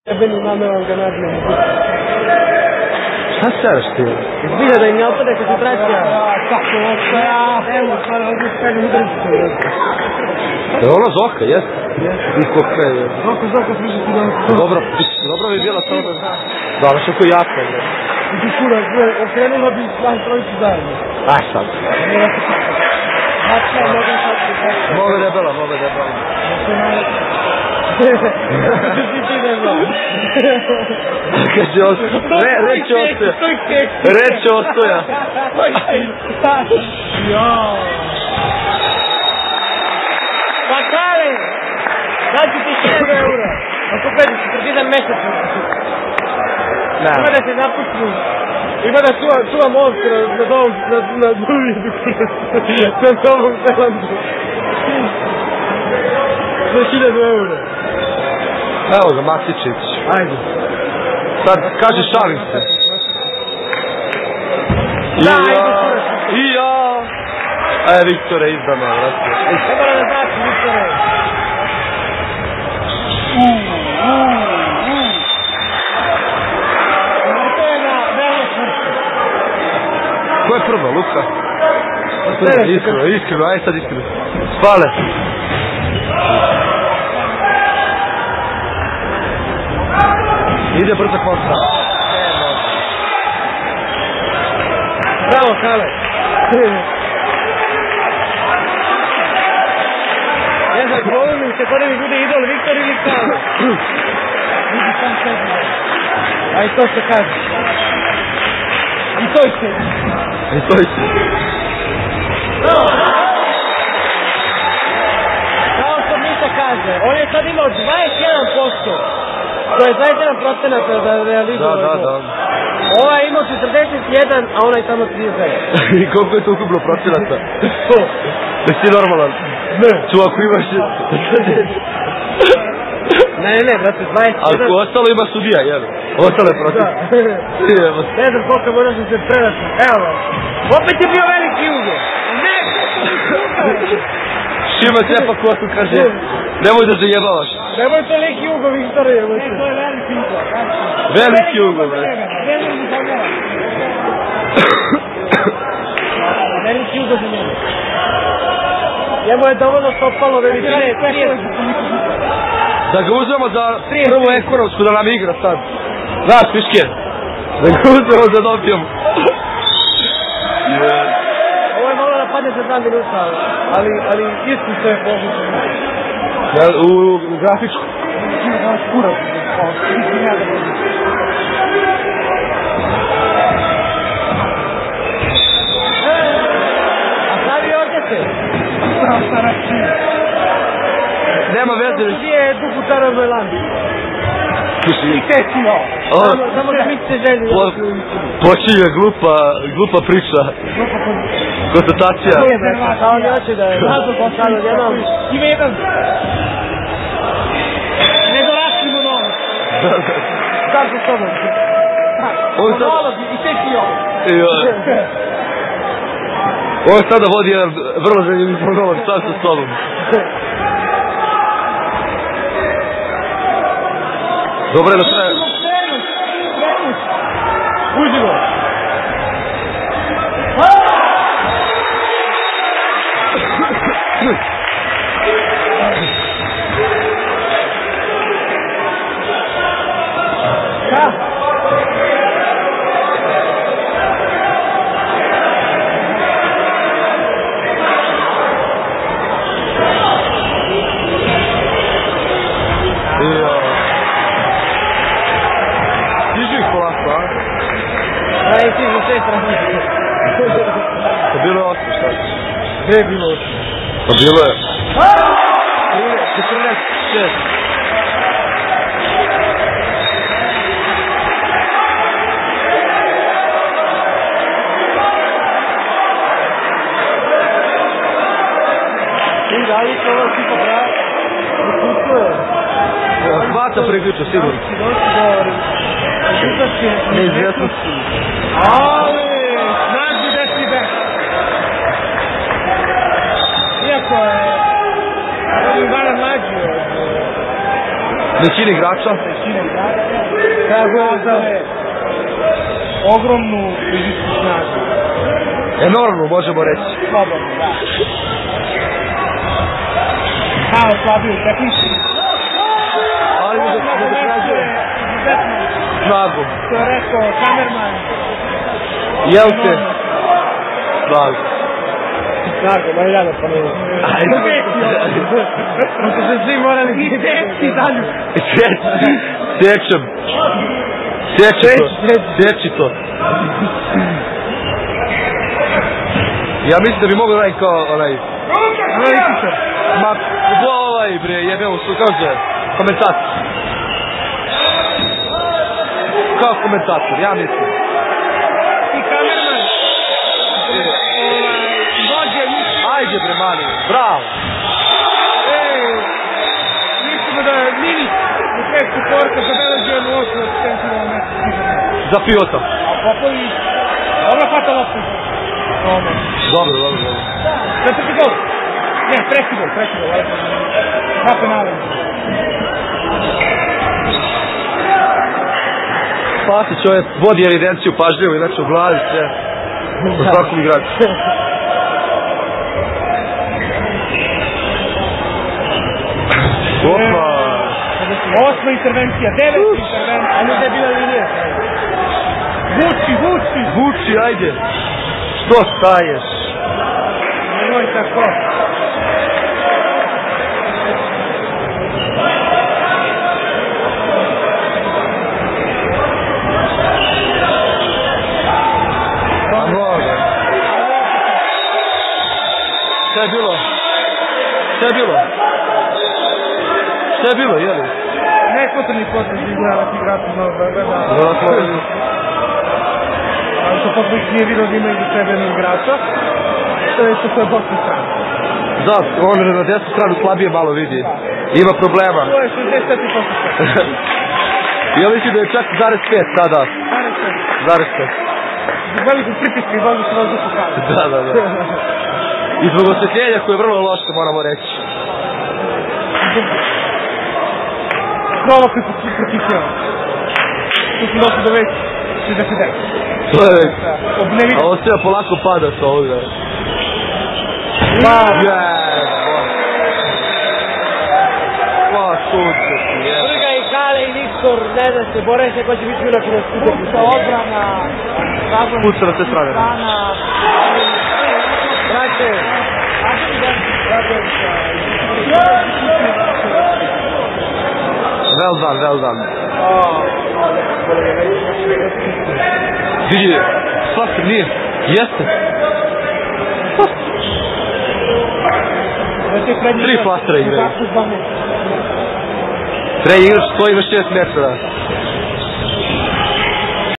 Jebeni namerom ga nadmijem. Šta staraš ti? Zbilja da im ne opade koncentracija. Kako ovo ja? Evo, stvarno, ovdje sve ne udržice. Je ono Zoka, jes? I koka je. Zoka slušati da... Dobro bi bila samo da... Da, što ko jaka je. I ti kurac, okrenula bi svan trojicu zajedno. Aj sad. Mogu debela. Reći ostoja. Pa kale! Daću ti 1000 eura. Ako pedi 41 mesec. Ima da se napusti. Ima da čuva most na Duvidu. Na Novom Zelandu. Za 1000 eura. Evo ga, Matičić. Ajde. Sad, kaže šalim se. Da, ajde. I ja. Viktore, izdano. Treba da znači, Viktore. Ko je prvo, Luka? Iskreno, aj sad iskreno. Spale. Ide brzo kontra. Bravo, Kale. Ne znam, govorim se kod mi bude idol Viktor ili Kale. Vidi sam sebi. A i to se kaže. I to će. Kao što Mita kaže, on je sad imao 21%. To je 21% da realizuje. Da. Ova je imao 41, a ona je samo 39. I koliko je to ukupno procenata? 100. Da si normalan? Ne. Tu ako imaš... Ne, brate, 21. Ako ostalo ima sudija, jel? Ostale procenat. Ne znam koliko moraš da se predati. Evo vas. Opet je bio veliki Jugo. Ne! Šima cepa kosu, kaže, nemoj da zajebavaš. Nemoj to neki Jugo, Viktore, jel? Ne, to je veliki Jugo. Veliki Jugo, bre. Veliki Jugo za njega. Njemu je dovoljno stopalo veličine. Da ga uzmemo za prvu ekonomsku, da nam igra sad. Znaš, Piške? Da ga uzmemo za dobijemo. Ovo je malo da padne za 2 minuta, ali isti što je pogućeno. U grafičku. Kurac. A sad je odete? Nema veze. Gdje je dugu čarobnoj lampi? I tesio. Samo da mislite želju. Počinje glupa priča. Konstatacija. A on hoće da je nazad postavio jednom. Ima jedan. Ne dorastimo novac. Sad sa sobom. On dolazi i tesio. On sada vodi jedan vrlo zanimljiv monolog sam sa sobom. Dobre da traje. Uđimo. Pa bilo je 8, šta? Gdje je bilo 8? Pa bilo je 14-6. Ti da li to ovo tipa pravi? Hvata priključa, sigurno. Neizvjetnosti. Ali, snažni desni bek. Iako je ovim vana mlađi od Većini igrača. Treba ogromnu fizičku snagu. Enormno, možemo reći. Slobodno, da. Malo slabiju tehnički. Ali mi da dokažuje snagu. To je rekao kamerman. Jel te? Snagu. Snagu, ma i ja da ponovim. Možda se svi morali i teksti dalju. Sečem. Seči to. Ja mislim da bi mogao raditi kao onaj... Analitičar. Ma, ovaj bre, jebeo su, kako zove? Komentator. Kao komentator, ja mislim. I kamerman. Dođe, mislim. Ajde bre, mani, bravo. Mislimo da je mini u tekstu korka zabeležujemo 8 asistencijama mesta. Za Pivota. A Popović, dobro hvata loptu. Dobro. Četvrti gol. Ne, treći gol. Dva penala. Spasić čovjek vodi evidenciju pažljivo, inače u glavi sve. U svakom igraču. Opa! 8. intervencija, 9. intervencija. Ajde da je bila linija. Vuči, ajde. Što staješ? Nemoj tako. Šta je bilo, jeli? Nepotrebni potez izgledati igraču na Beograda. Ali to Popović nije vidio da ima iza sebe jednog igrača. To je bočna strana. Da, on na desnu stranu slabije malo vidi. Ima problema. To je 64%. Ja mislim da je čak 0,5 sada. 0,5. Zbog velikog pritiska i vazduh se vazduh pokazuje. Da. I zbog osvetljenja koje je vrlo loše, moramo reći. Krova koji protisjeva. Tu smo došli do već 69. To je već. A ovo sve polako pada sa ovoga. Sunce ti je. Vrga i Kale i Viktor, ne zna se, bore se ko će biti junak na skupu. Sa odbrana. Puca na sve strane. Brate. Well done. Vidi, flaster nije. Jeste. 3 flastera igraju. Tre igraš 100, imaš 6 metara.